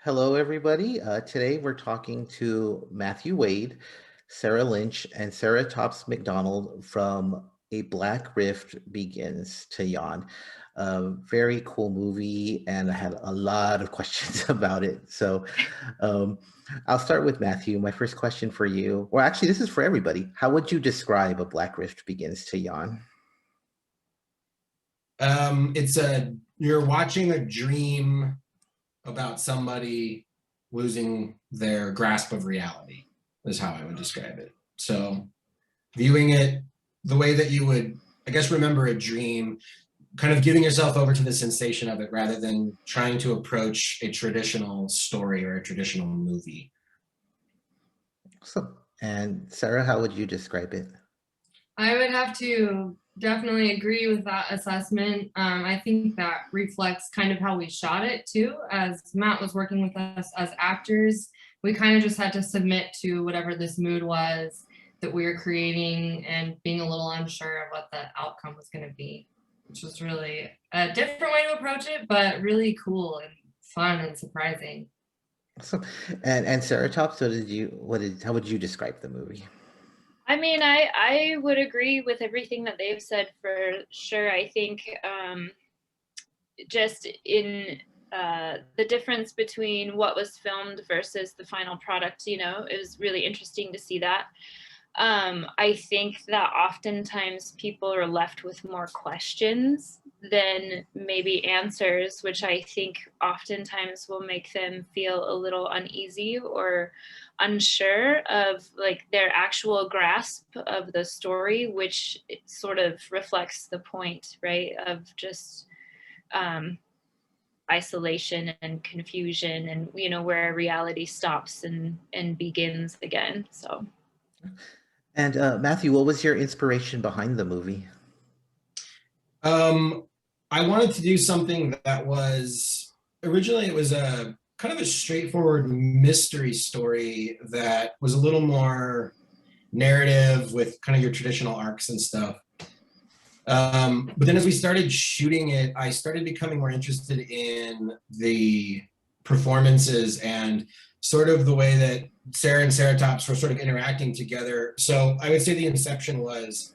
Hello, everybody. Today we're talking to Matthew Wade, Sara Lynch, and Saratops McDonald from A Black Rift Begins to Yawn. A very cool movie, and I had a lot of questions about it. Um, I'll start with Matthew. My first question for you, or actually, this is for everybody. How would you describe A Black Rift Begins to Yawn? You're watching a dream about somebody losing their grasp of reality, is how I would describe it. So viewing it the way that you would, I guess, remember a dream, kind of giving yourself over to the sensation of it rather than trying to approach a traditional story or a traditional movie. So, and Sarah, how would you describe it? I would have to definitely agree with that assessment. I think that reflects kind of how we shot it too. As Matt was working with us as actors, we kind of just had to submit to whatever this mood was that we were creating and being a little unsure of what the outcome was going to be, which was really a different way to approach it, but really cool and fun and surprising. So, and Sarah Top, so how would you describe the movie? I mean, I would agree with everything that they've said for sure. I think just in the difference between what was filmed versus the final product, it was really interesting to see that. I think that oftentimes people are left with more questions than maybe answers, which I think oftentimes will make them feel a little uneasy or unsure of like their actual grasp of the story, which sort of reflects the point, right, of just isolation and confusion and where reality stops and begins again. So And Matthew, what was your inspiration behind the movie? I wanted to do something that was originally it was a kind of a straightforward mystery story that was a little more narrative with kind of your traditional arcs and stuff. But then as we started shooting it, I started becoming more interested in the performances and sort of the way that Sarah and Saratops were sort of interacting together. So I would say the inception was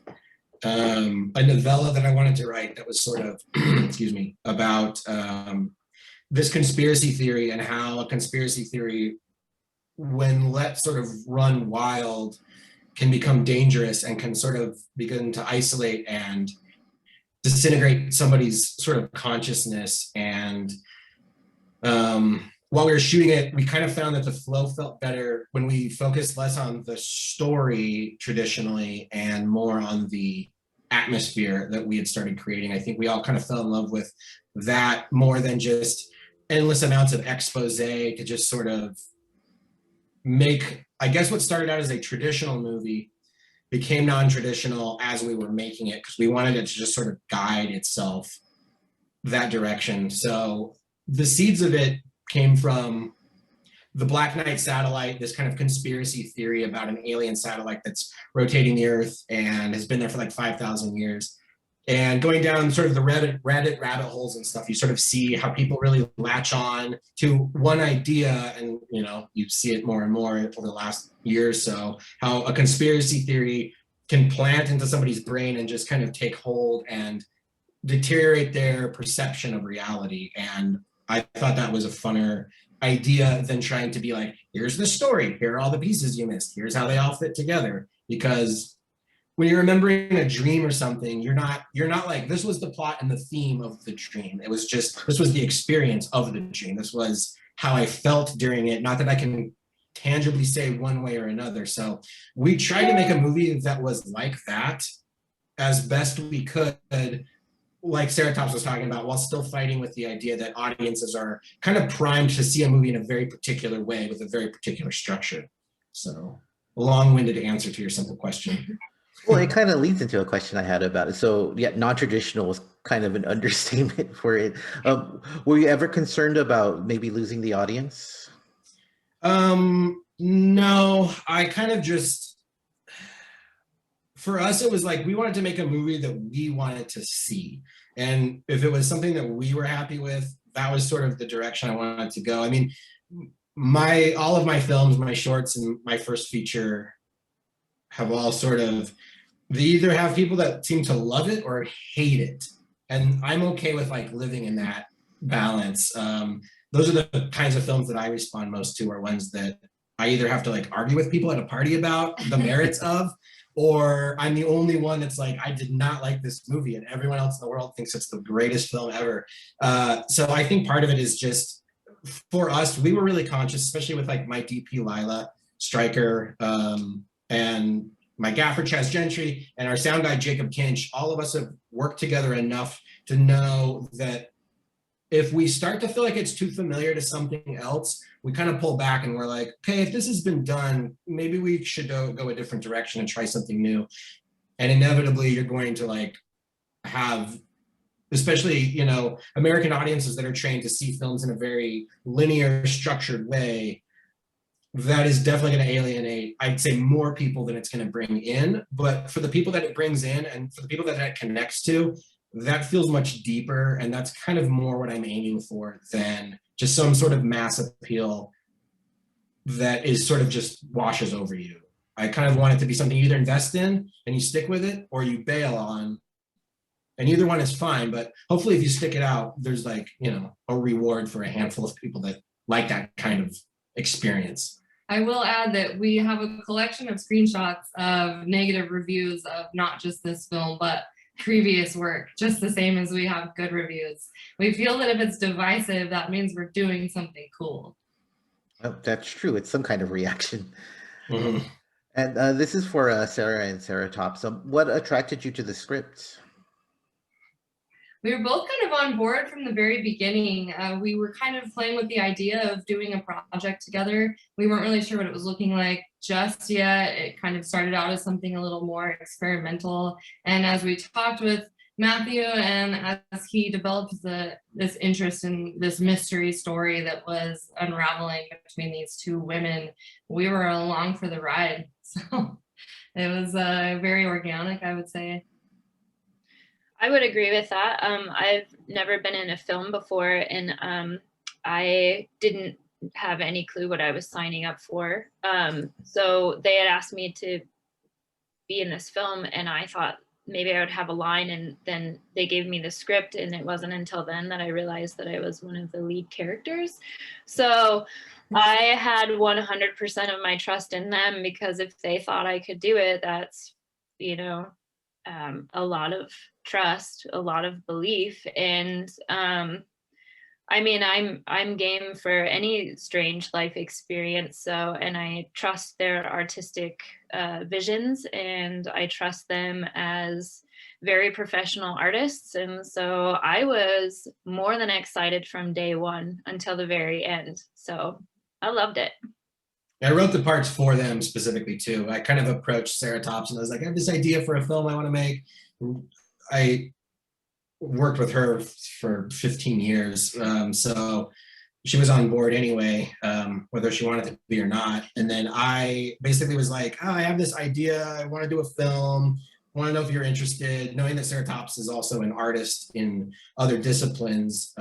a novella that I wanted to write that was sort of, excuse me, about this conspiracy theory and how a conspiracy theory, when let sort of run wild, can become dangerous and can sort of begin to isolate and disintegrate somebody's sort of consciousness. And while we were shooting it, we kind of found that the flow felt better when we focused less on the story traditionally and more on the atmosphere that we had started creating. I think we all kind of fell in love with that more than just endless amounts of expose to just sort of make, I guess what started out as a traditional movie became non-traditional as we were making it, because we wanted it to just sort of guide itself that direction. So the seeds of it came from the Black Knight satellite, this kind of conspiracy theory about an alien satellite that's rotating the Earth and has been there for like 5,000 years. And going down sort of the Reddit rabbit holes and stuff, you sort of see how people really latch on to one idea, and you see it more and more over the last year or so, how a conspiracy theory can plant into somebody's brain and just kind of take hold and deteriorate their perception of reality. And I thought that was a funner idea than trying to be like, here's the story, here are all the pieces you missed, here's how they all fit together. Because when you're remembering a dream or something, you're not like, this was the plot and the theme of the dream. It was just, this was the experience of the dream. This was how I felt during it. Not that I can tangibly say one way or another. So we tried to make a movie that was like that as best we could, like Saratops was talking about, while still fighting with the idea that audiences are kind of primed to see a movie in a very particular way with a very particular structure. So a long-winded answer to your simple question. Well, it kind of leads into a question I had about it. So, yeah, non-traditional was kind of an understatement for it. Were you ever concerned about maybe losing the audience? No, I kind of just, for us, it was like we wanted to make a movie that we wanted to see. And if it was something that we were happy with, that was sort of the direction I wanted to go. I mean, all of my films, my shorts, and my first feature have all sort of, they either have people that seem to love it or hate it, and I'm okay with like living in that balance. Those are the kinds of films that I respond most to, are ones that I either have to like argue with people at a party about the merits of, or I'm the only one that's like, I did not like this movie, and everyone else in the world thinks it's the greatest film ever. So I think part of it is just, for us, we were really conscious, especially with like my DP Lila Stryker, and my gaffer Chaz Gentry, and our sound guy Jacob Kinch. All of us have worked together enough to know that if we start to feel like it's too familiar to something else, we kind of pull back and we're like, okay, if this has been done, maybe we should go a different direction and try something new. And inevitably you're going to like have, especially, you know, American audiences that are trained to see films in a very linear, structured way, that is definitely going to alienate, I'd say, more people than it's going to bring in. But for the people that it brings in, and for the people that it connects to, that feels much deeper, and that's kind of more what I'm aiming for than just some sort of mass appeal that is sort of just washes over you. I kind of want it to be something you either invest in and you stick with it, or you bail on, and either one is fine. But hopefully if you stick it out, there's like, you know, a reward for a handful of people that like that kind of experience. I will add that we have a collection of screenshots of negative reviews of not just this film, but previous work, just the same as we have good reviews. We feel that if it's divisive, that means we're doing something cool. Oh, that's true. It's some kind of reaction. Mm-hmm. And this is for Sara and Saratops. What attracted you to the script? We were both kind of on board from the very beginning. We were kind of playing with the idea of doing a project together. We weren't really sure what it was looking like just yet. It kind of started out as something a little more experimental. And as we talked with Matthew, and as he developed this interest in this mystery story that was unraveling between these two women, we were along for the ride. So it was very organic, I would say. I would agree with that. I've never been in a film before, and I didn't have any clue what I was signing up for. So they had asked me to be in this film, and I thought maybe I would have a line, and then they gave me the script, and it wasn't until then that I realized that I was one of the lead characters. So I had 100% of my trust in them, because if they thought I could do it, that's, you know, a lot of trust, a lot of belief. And I mean, I'm game for any strange life experience. So, and I trust their artistic visions, and I trust them as very professional artists. And so I was more than excited from day one until the very end. So I loved it. I wrote the parts for them specifically too. I kind of approached Saratops and I was like, I have this idea for a film I want to make. I worked with her for 15 years. So she was on board anyway, whether she wanted to be or not. And then I basically was like, oh, I have this idea. I want to do a film. I want to know if you're interested. Knowing that Saratops is also an artist in other disciplines,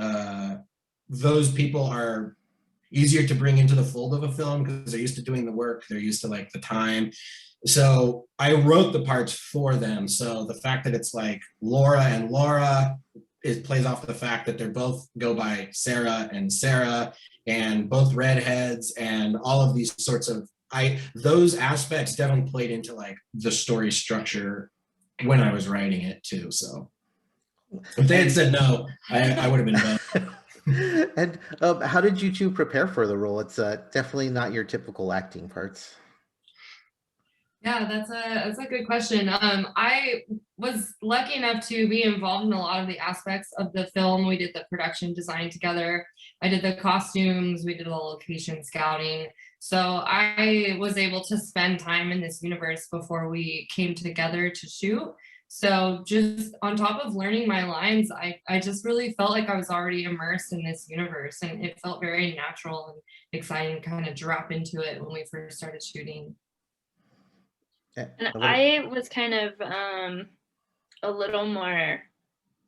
those people are easier to bring into the fold of a film because they're used to doing the work. They're used to like the time. So I wrote the parts for them. So the fact that it's like Laura and Laura, it plays off the fact that they're both go by Sarah and Sarah, and both redheads, and all of these sorts of, those aspects definitely played into like the story structure when I was writing it too. So if they had said no, I would have been both. And how did you two prepare for the role? It's definitely not your typical acting parts. Yeah, that's a good question. I was lucky enough to be involved in a lot of the aspects of the film. We did the production design together. I did the costumes. We did the location scouting. So I was able to spend time in this universe before we came together to shoot. So just on top of learning my lines, I just really felt like I was already immersed in this universe, and it felt very natural and exciting to kind of drop into it when we first started shooting. Yeah. And I was kind of a little more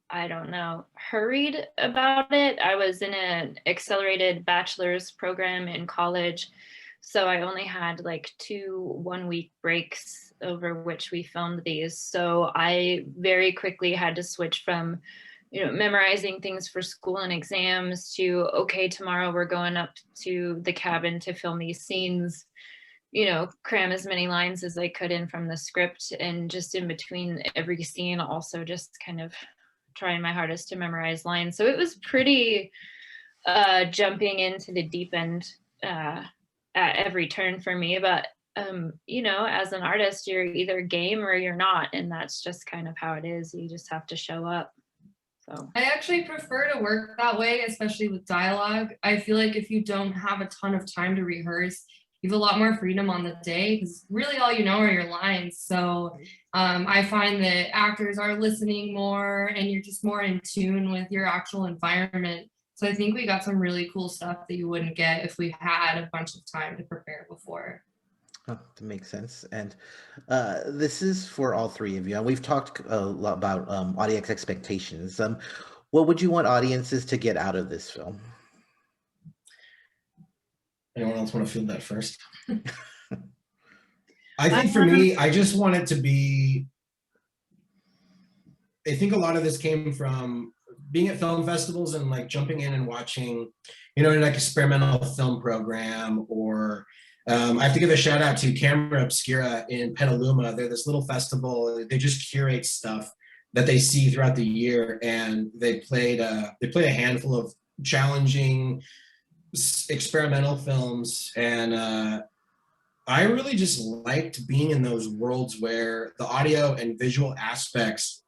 I don't know, hurried about it. I was in an accelerated bachelor's program in college, so I only had like 2 1-week breaks over which we filmed these. So I very quickly had to switch from, memorizing things for school and exams to, okay, tomorrow we're going up to the cabin to film these scenes, cram as many lines as I could in from the script, and just in between every scene also just kind of trying my hardest to memorize lines. So it was pretty jumping into the deep end at every turn for me. But as an artist, you're either game or you're not, and that's just kind of how it is. You just have to show up. So I actually prefer to work that way, especially with dialogue. I feel like if you don't have a ton of time to rehearse, you have a lot more freedom on the day because really all you know are your lines. So I find that actors are listening more and you're just more in tune with your actual environment. So I think we got some really cool stuff that you wouldn't get if we had a bunch of time to prepare before. Oh, that makes sense. And this is for all three of you. And we've talked a lot about audience expectations. What would you want audiences to get out of this film? Anyone else want to field that first? I think for me, I just want it to be, I think a lot of this came from being at film festivals and like jumping in and watching, like experimental film program, or I have to give a shout out to Camera Obscura in Petaluma. They're this little festival. They just curate stuff that they see throughout the year, and they played a handful of challenging experimental films, and I really just liked being in those worlds where the audio and visual aspects,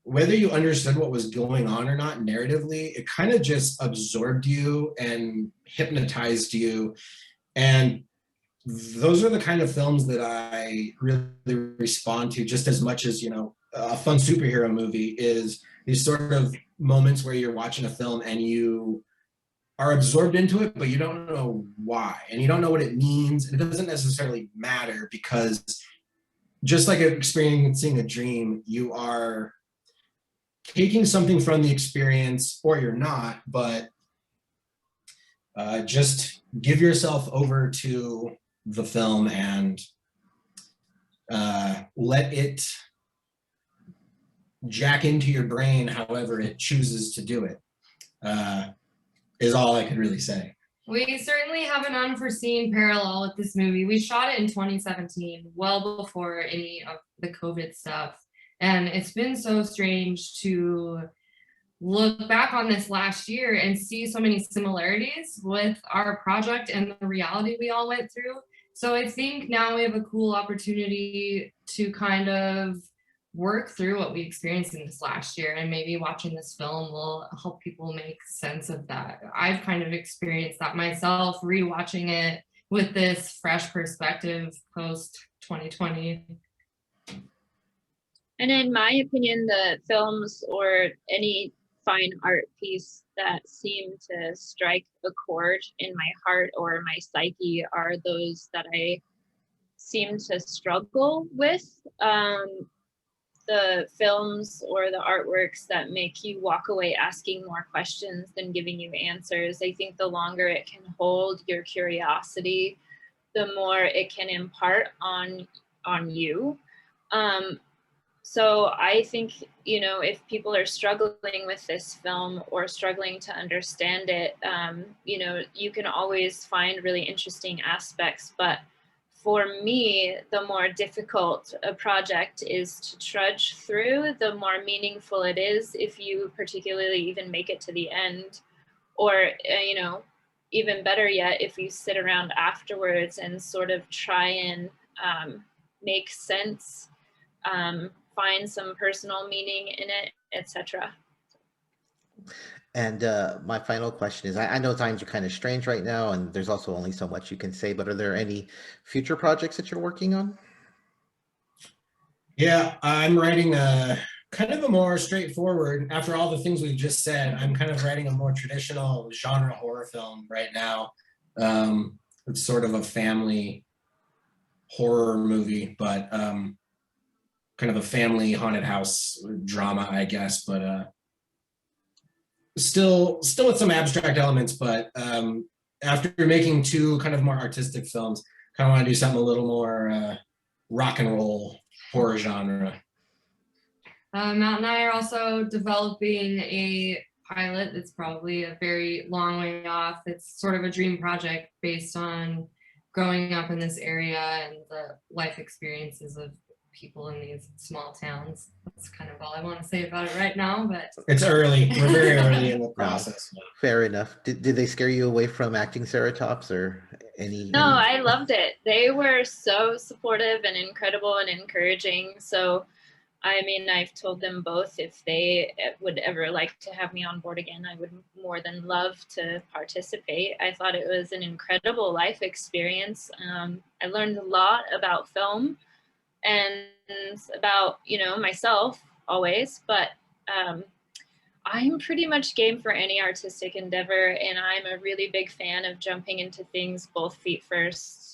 whether you understood what was going on or not narratively, it kind of just absorbed you and hypnotized you. And those are the kind of films that I really respond to just as much as, a fun superhero movie is these sort of moments where you're watching a film and you are absorbed into it, but you don't know why, and you don't know what it means. And it doesn't necessarily matter because just like experiencing a dream, you are taking something from the experience, or you're not, but just give yourself over to the film and let it jack into your brain however it chooses to do it, is all I could really say. We certainly have an unforeseen parallel with this movie. We shot it in 2017, well before any of the COVID stuff. And it's been so strange to look back on this last year and see so many similarities with our project and the reality we all went through. So I think now we have a cool opportunity to kind of work through what we experienced in this last year, and maybe watching this film will help people make sense of that. I've kind of experienced that myself, rewatching it with this fresh perspective post 2020. And in my opinion, the films or any fine art piece that seem to strike a chord in my heart or my psyche are those that I seem to struggle with. The films or the artworks that make you walk away asking more questions than giving you answers. I think the longer it can hold your curiosity, the more it can impart on you. So I think, if people are struggling with this film or struggling to understand it, you can always find really interesting aspects. But for me, the more difficult a project is to trudge through, the more meaningful it is if you particularly even make it to the end. Or, even better yet, if you sit around afterwards and sort of try and make sense, find some personal meaning in it, etc. And my final question is, I know times are kind of strange right now, and there's also only so much you can say, but are there any future projects that you're working on? Yeah, I'm writing a kind of a more straightforward, after all the things we've just said, I'm kind of writing a more traditional genre horror film right now. It's sort of a family horror movie, but kind of a family haunted house drama, I guess. But still with some abstract elements, but after making 2 kind of more artistic films, kind of want to do something a little more rock and roll horror genre. Matt and I are also developing a pilot that's probably a very long way off. It's sort of a dream project based on growing up in this area and the life experiences of people in these small towns. That's kind of all I want to say about it right now, but it's early. We're very early in the process. Fair enough. Did they scare you away from acting Saratops or any? No, I loved it. They were so supportive and incredible and encouraging. So, I mean, I've told them both if they would ever like to have me on board again, I would more than love to participate. I thought it was an incredible life experience. I learned a lot about film and about, you know, myself always, but I'm pretty much game for any artistic endeavor, and I'm a really big fan of jumping into things both feet first.